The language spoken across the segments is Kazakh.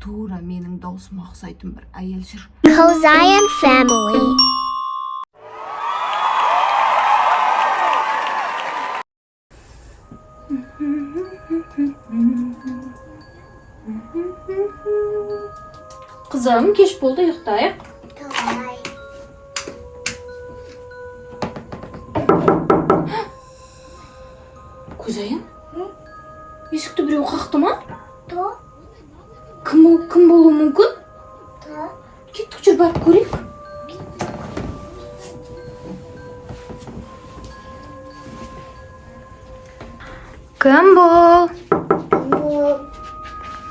тура менің даусыма ұқсайтын бір әйел жүр. Kozayan family. Kızım, geç buldu, uykutayık. Tamam. Kuzayım. Есікті біреу қақты ма? To. Кім болуы мүмкін? To. Кеттік, жүр барып көрейік. Кім бұл? Bu.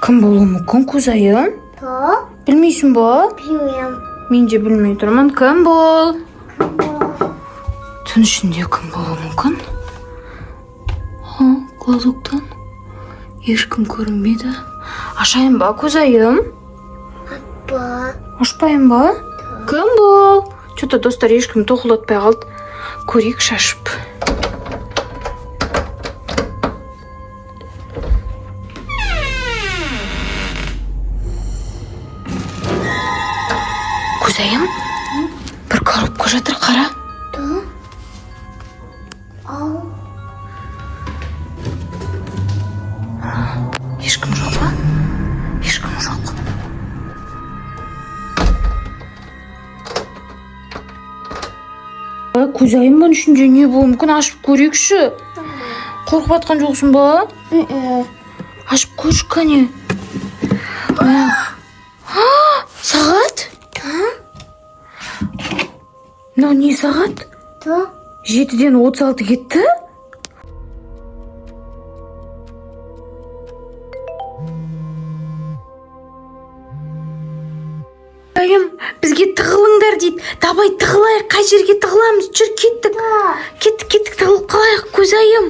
Кім болуы мүмкін, Кузайым? To. Білмейсің ба? Bilmiyorum. Мен де білмей тұрмын. Кім бұл? Bu. Түн ішінде кім болуы мүмкін? Глазоктан ешкім көрінбейді. Ашайын ба, Кузайым? Bu. Ашпайын ба? Кім бұл? Что-то достар ешкім тоқылатпай қалды. Көрейік шашып. Кузайым? Бір коробка жатыр, қара. To. Al. Ешкім жоқ па? Ешкім жоқ. Кузайым, бұның ішінде не болуы мүмкін? Ашып көрейікші. Қорқып атқан жоқсың ба? Ашып көрші, кәне. Сағат? Мынау не сағат? To. 7-ден 36 кетті? Кузайым, бізге тығылыңдар дейді. Давай тығылайық, қай жерге тығыламыз? Жүр, кеттік. Кеттік, тығылып қалайық, Кузайым.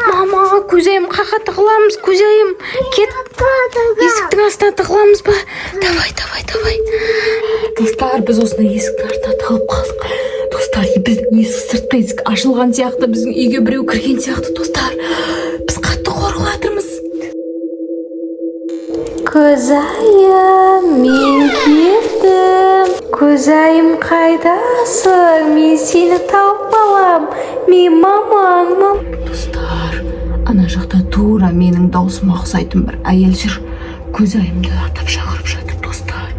Мама, Кузайым, қақа тығыламыз, Кузайым. Кет, есіктің астына тығыламыз ба? Давай. Достар, біз осыны есіктің артына тығылып қалдық. Достар, біздің есік сыртқы есік ашылған сияқты, біздің үйге біреу кірген сияқты, достар. Біз қатты қорқып жатырмыз. Кузайым, мен кеттім. Кузайым, қайдасың? Мен сені тауып алам. Мен мамаңмын. Достар, ана жақта тура менің даусыма ұқсайтын бір әйел жүр. Кузайымды атап шақырып жатыр, достар.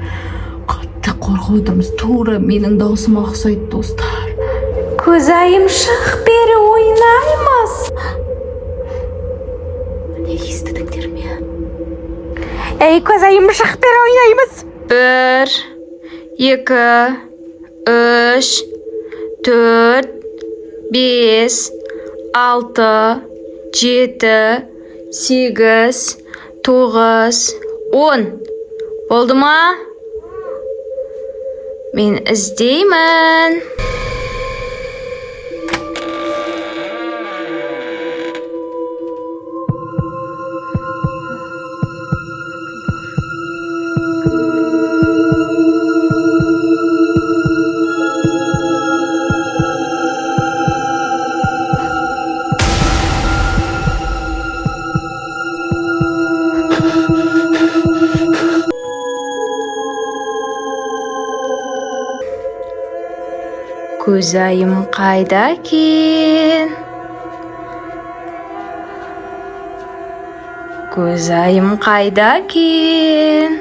Қатты қорқып отырмыз. Тура менің даусыма ұқсайды, достар. Кузайым, шық бері ойнаймыз. Міне естідіңдер ме? Ей, Кузайым, шық бері ойнаймыз. 1, 2, 3, 4, 5, 6, 7, 8, 9, 10. Болды ма? Мен іздеймін. Кузайым қайда екен? Кузайым қайда екен?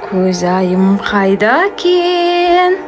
Кузайым қайда екен?